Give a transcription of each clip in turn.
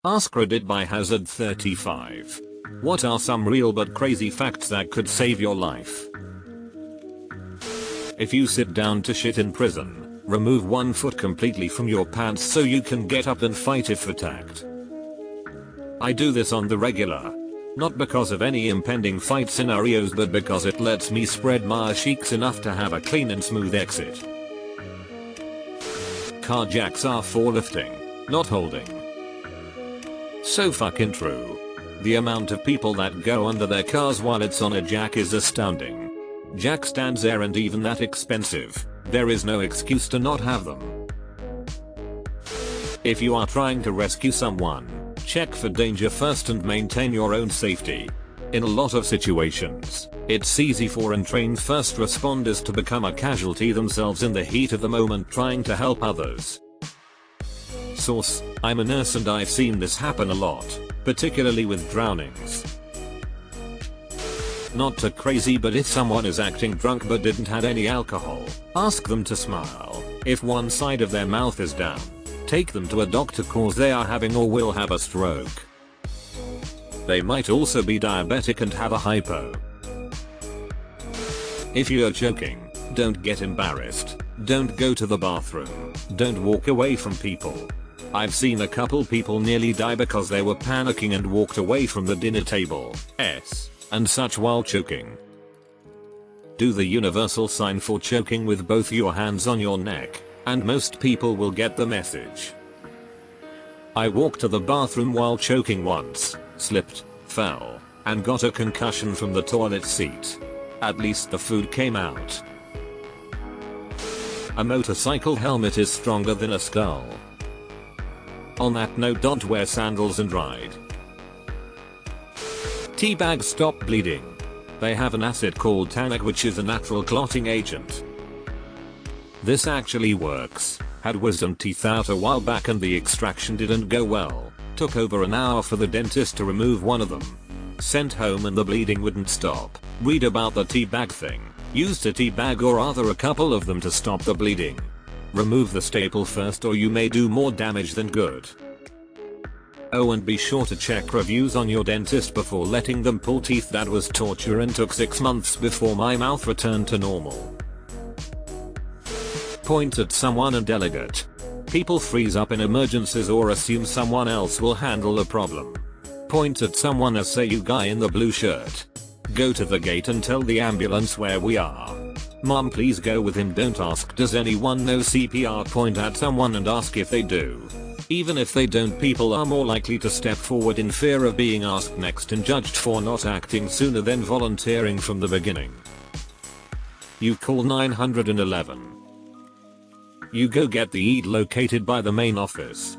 AskReddit by Hazard35. What are some real but crazy facts that could save your life? If you sit down to shit in prison, remove one foot completely from your pants so you can get up and fight if attacked. I do this on the regular. Not because of any impending fight scenarios, but because it lets me spread my cheeks enough to have a clean and smooth exit. Car jacks are for lifting, not holding. So fucking true. The amount of people that go under their cars while it's on a jack is astounding. Jack stands aren't even that expensive. There is no excuse to not have them. If you are trying to rescue someone, check for danger first and maintain your own safety. In a lot of situations, it's easy for untrained first responders to become a casualty themselves in the heat of the moment trying to help others. Source: I'm a nurse and I've seen this happen a lot, particularly with drownings. Not too crazy, but if someone is acting drunk but didn't have any alcohol, ask them to smile. If one side of their mouth is down, take them to a doctor cause they are having or will have a stroke. They might also be diabetic and have a hypo. If you're choking, don't get embarrassed. Don't go to the bathroom. Don't walk away from people. I've seen a couple people nearly die because they were panicking and walked away from the dinner table, and such while choking. Do the universal sign for choking with both your hands on your neck, and most people will get the message. I walked to the bathroom while choking once, slipped, fell, and got a concussion from the toilet seat. At least the food came out. A motorcycle helmet is stronger than a skull. On that note, don't wear sandals and ride. Tea bags stop bleeding. They have an acid called tannic, which is a natural clotting agent. This actually works. Had wisdom teeth out a while back and the extraction didn't go well. Took over an hour for the dentist to remove one of them. Sent home and the bleeding wouldn't stop. Read about the tea bag thing. Used a tea bag or rather a couple of them to stop the bleeding. Remove the staple first or you may do more damage than good. Oh, and be sure to check reviews on your dentist before letting them pull teeth. That was torture and took 6 months before my mouth returned to normal. Point at someone and delegate. People freeze up in emergencies or assume someone else will handle the problem. Point at someone as say you guy in the blue shirt. Go to the gate and tell the ambulance where we are. Mom, please go with him. Don't ask does anyone know CPR. Point at someone and ask if they do. Even if they don't, people are more likely to step forward in fear of being asked next and judged for not acting sooner than volunteering from the beginning. You call 911. You go get the ED located by the main office.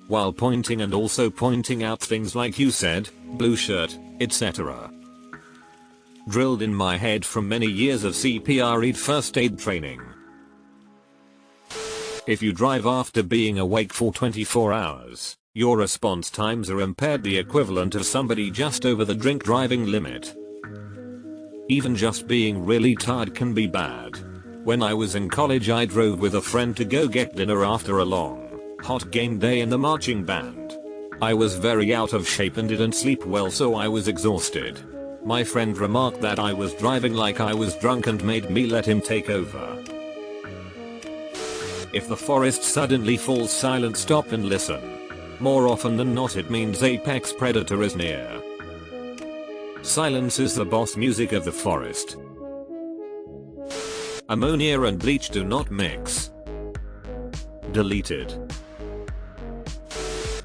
While pointing and also pointing out things like you said, blue shirt, etc. Drilled in my head from many years of CPR ED first aid training. If you drive after being awake for 24 hours, your response times are impaired, the equivalent of somebody just over the drink driving limit. Even just being really tired can be bad. When I was in college, I drove with a friend to go get dinner after a long, hot game day in the marching band. I was very out of shape and didn't sleep well, so I was exhausted. My friend remarked that I was driving like I was drunk and made me let him take over. If the forest suddenly falls silent, stop and listen. More often than not it means apex predator is near. Silence is the boss music of the forest. Ammonia and bleach do not mix. Deleted.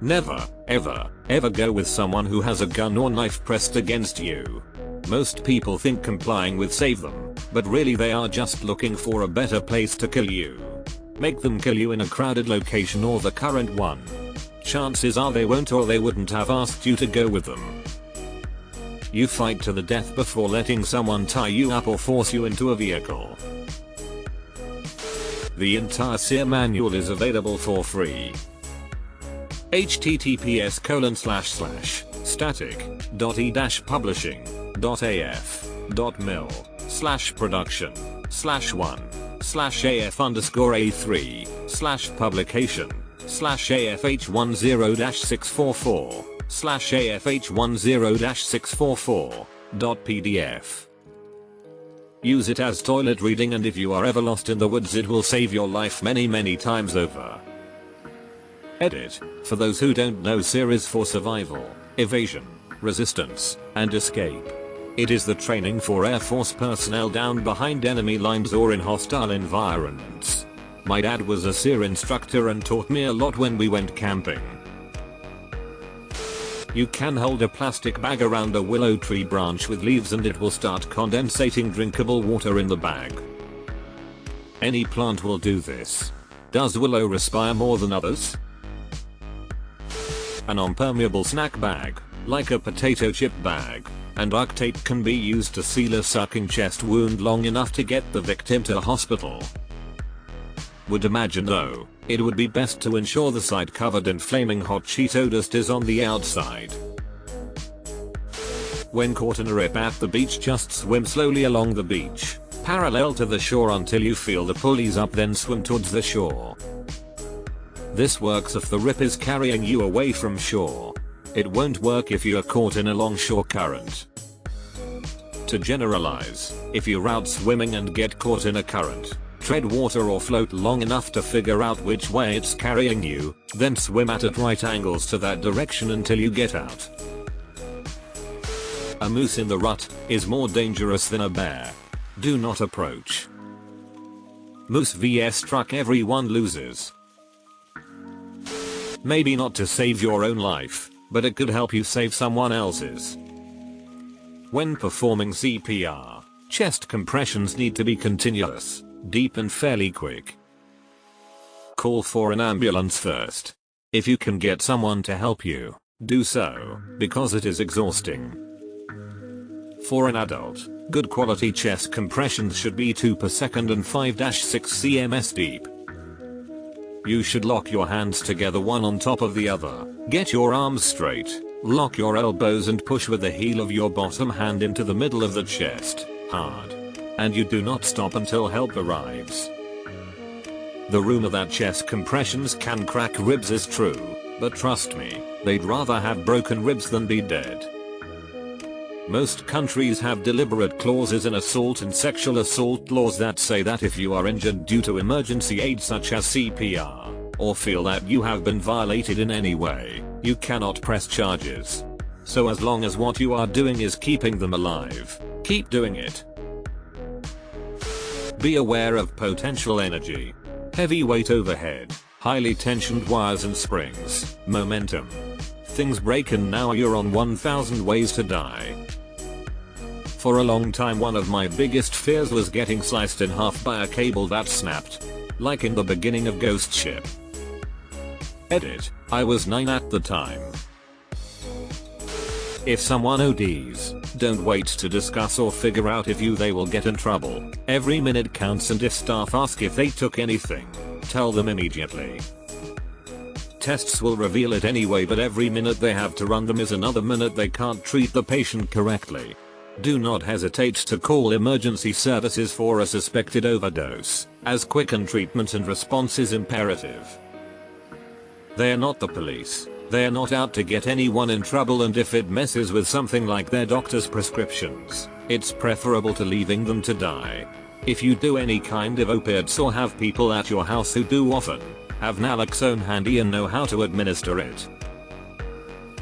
Never, ever go with someone who has a gun or knife pressed against you. Most people think complying with save them, but really they are just looking for a better place to kill you. Make them kill you in a crowded location or the current one. Chances are they won't, or they wouldn't have asked you to go with them. You fight to the death before letting someone tie you up or force you into a vehicle. The entire SEER manual is available for free. https://static.e-publishing.af.mil/production/1/af_a3/publication /AFH10-644 /AFH10-644.pdf. Use it as toilet reading, and if you are ever lost in the woods it will save your life many times over. Edit. For those who don't know, SEER is for survival, evasion, resistance, and escape. It is the training for Air Force personnel down behind enemy lines or in hostile environments. My dad was a SEER instructor and taught me a lot when we went camping. You can hold a plastic bag around a willow tree branch with leaves and it will start condensating drinkable water in the bag. Any plant will do this. Does willow respire more than others? An impermeable snack bag, like a potato chip bag, and duct tape can be used to seal a sucking chest wound long enough to get the victim to hospital. Would imagine though, it would be best to ensure the side covered in flaming hot Cheeto dust is on the outside. When caught in a rip at the beach, just swim slowly along the beach, parallel to the shore until you feel the pulleys up, then swim towards the shore. This works if the rip is carrying you away from shore. It won't work if you are caught in a longshore current. To generalize, if you're out swimming and get caught in a current, tread water or float long enough to figure out which way it's carrying you, then swim at right angles to that direction until you get out. A moose in the rut is more dangerous than a bear. Do not approach. Moose vs truck, everyone loses. Maybe not to save your own life, but it could help you save someone else's. When performing CPR, chest compressions need to be continuous, deep and fairly quick. Call for an ambulance first. If you can get someone to help you, do so, because it is exhausting. For an adult, good quality chest compressions should be 2 per second and 5-6 cms deep. You should lock your hands together one on top of the other, get your arms straight, lock your elbows and push with the heel of your bottom hand into the middle of the chest, hard. And you do not stop until help arrives. The rumor that chest compressions can crack ribs is true, but trust me, they'd rather have broken ribs than be dead. Most countries have deliberate clauses in assault and sexual assault laws that say that if you are injured due to emergency aid such as CPR, or feel that you have been violated in any way, you cannot press charges. So as long as what you are doing is keeping them alive, keep doing it. Be aware of potential energy. Heavy weight overhead, highly tensioned wires and springs, momentum. Things break and now you're on 1000 ways to die. For a long time one of my biggest fears was getting sliced in half by a cable that snapped. Like in the beginning of Ghost Ship. Edit. I was 9 at the time. If someone ODs, don't wait to discuss or figure out if they will get in trouble. Every minute counts, and if staff ask if they took anything, tell them immediately. Tests will reveal it anyway, but every minute they have to run them is another minute they can't treat the patient correctly. Do not hesitate to call emergency services for a suspected overdose, as quick treatment and response is imperative. They are not the police. They are not out to get anyone in trouble, and if it messes with something like their doctor's prescriptions, it's preferable to leaving them to die. If you do any kind of opiates or have people at your house who do often, have naloxone handy and know how to administer it.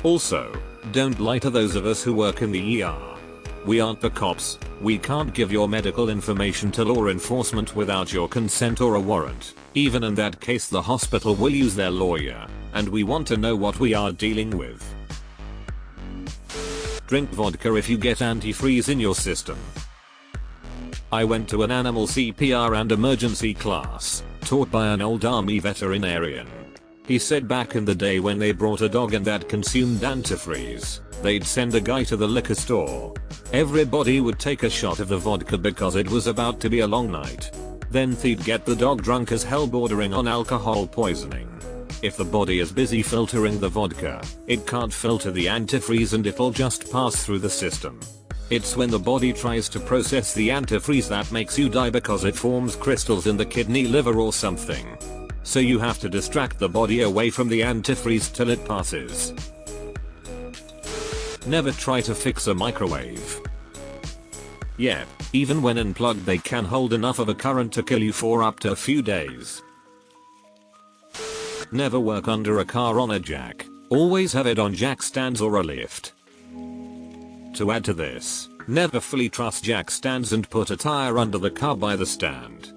Also, don't lie to those of us who work in the ER. We aren't the cops. We can't give your medical information to law enforcement without your consent or a warrant. Even in that case, the hospital will use their lawyer, and we want to know what we are dealing with. Drink vodka if you get antifreeze in your system. I went to an animal CPR and emergency class, taught by an old army veterinarian. He said back in the day when they brought a dog in that consumed antifreeze, they'd send a guy to the liquor store. Everybody would take a shot of the vodka because it was about to be a long night. Then they'd get the dog drunk as hell, bordering on alcohol poisoning. If the body is busy filtering the vodka, it can't filter the antifreeze and it'll just pass through the system. It's when the body tries to process the antifreeze that makes you die because it forms crystals in the kidney, liver or something. so you have to distract the body away from the antifreeze till it passes. Never try to fix a microwave. Yeah, even when unplugged they can hold enough of a current to kill you for up to a few days. Never work under a car on a jack. Always have it on jack stands or a lift. To add to this, never fully trust jack stands and put a tire under the car by the stand.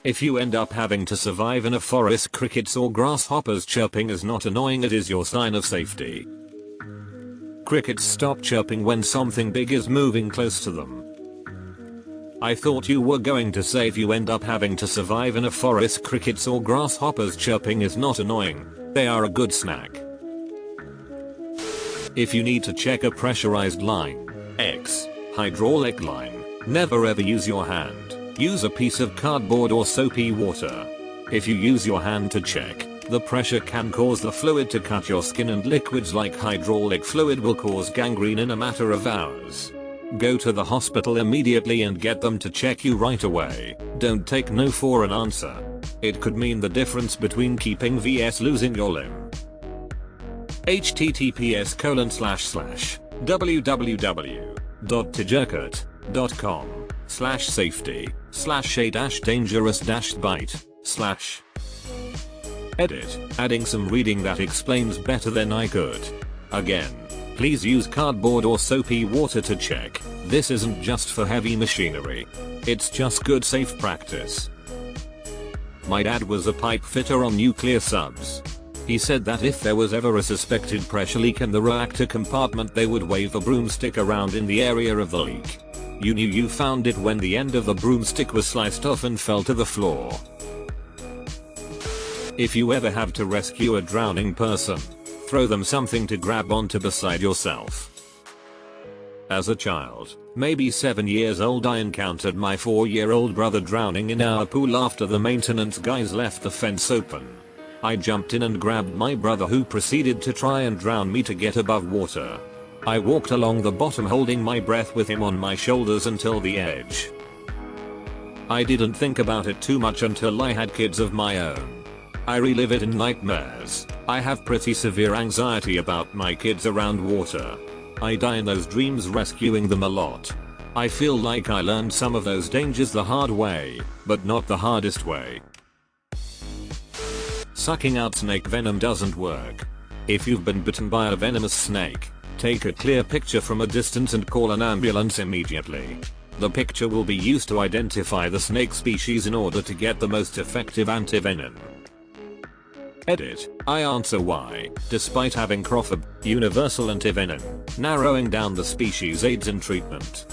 If you end up having to survive in a forest, crickets or grasshoppers chirping is not annoying, it is your sign of safety. Crickets stop chirping when something big is moving close to them. I thought you were going to say if you end up having to survive in a forest, crickets or grasshoppers chirping is not annoying. They are a good snack. If you need to check a pressurized line, hydraulic line, never ever use your hand. Use a piece of cardboard or soapy water. If you use your hand to check, the pressure can cause the fluid to cut your skin, and liquids like hydraulic fluid will cause gangrene in a matter of hours. Go to the hospital immediately and get them to check you right away. Don't take no for an answer. It could mean the difference between keeping vs losing your limb. https://www.tjurkert.com/safety/a-dangerous-bite/ Edit, adding some reading that explains better than I could. Again, please use cardboard or soapy water to check. This isn't just for heavy machinery. It's just good safe practice. My dad was a pipe fitter on nuclear subs. He said that if there was ever a suspected pressure leak in the reactor compartment, they would wave a broomstick around in the area of the leak. You knew you found it when the end of the broomstick was sliced off and fell to the floor. If you ever have to rescue a drowning person, throw them something to grab onto beside yourself. As a child, maybe 7 years old, I encountered my 4-year-old brother drowning in our pool after the maintenance guys left the fence open. I jumped in and grabbed my brother, who proceeded to try and drown me to get above water. I walked along the bottom holding my breath with him on my shoulders until the edge. I didn't think about it too much until I had kids of my own. I relive it in nightmares. I have pretty severe anxiety about my kids around water. I die in those dreams rescuing them a lot. I feel like I learned some of those dangers the hard way, but not the hardest way. Sucking out snake venom doesn't work. If you've been bitten by a venomous snake, take a clear picture from a distance and call an ambulance immediately. The picture will be used to identify the snake species in order to get the most effective antivenom. Edit, I answer why, despite having Crawford, universal antivenom, narrowing down the species aids in treatment.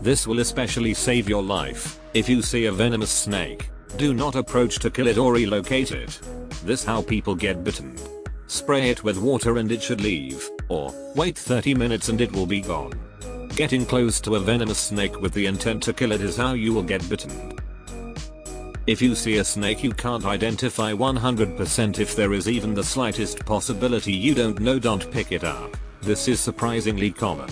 This will especially save your life. If you see a venomous snake, do not approach to kill it or relocate it. This how people get bitten. Spray it with water and it should leave, or wait 30 minutes and it will be gone. Getting close to a venomous snake with the intent to kill it is how you will get bitten. If you see a snake you can't identify 100%, if there is even the slightest possibility you don't know, don't pick it up. This is surprisingly common.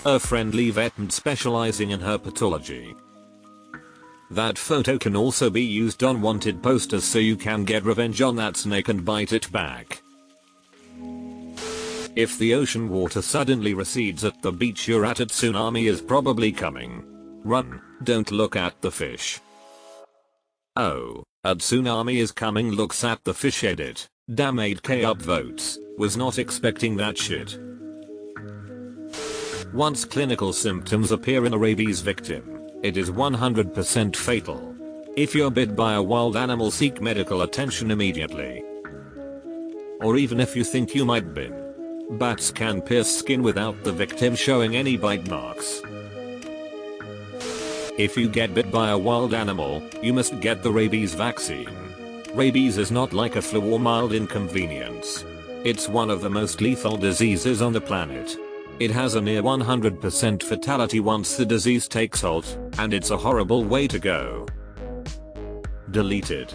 A friendly vet specializing in herpetology. That photo can also be used on wanted posters so you can get revenge on that snake and bite it back. If the ocean water suddenly recedes at the beach you're at, a tsunami is probably coming. Run, don't look at the fish. Oh, a tsunami is coming, looks at the fish. Edit, damn 8k upvotes, was not expecting that shit. Once clinical symptoms appear in a rabies victim, it is 100% fatal. If you're bit by a wild animal, seek medical attention immediately. Or even if you think you might be. Bats can pierce skin without the victim showing any bite marks. If you get bit by a wild animal, you must get the rabies vaccine. Rabies is not like a flu or mild inconvenience. It's one of the most lethal diseases on the planet. It has a near 100% fatality once the disease takes hold, and it's a horrible way to go. Deleted.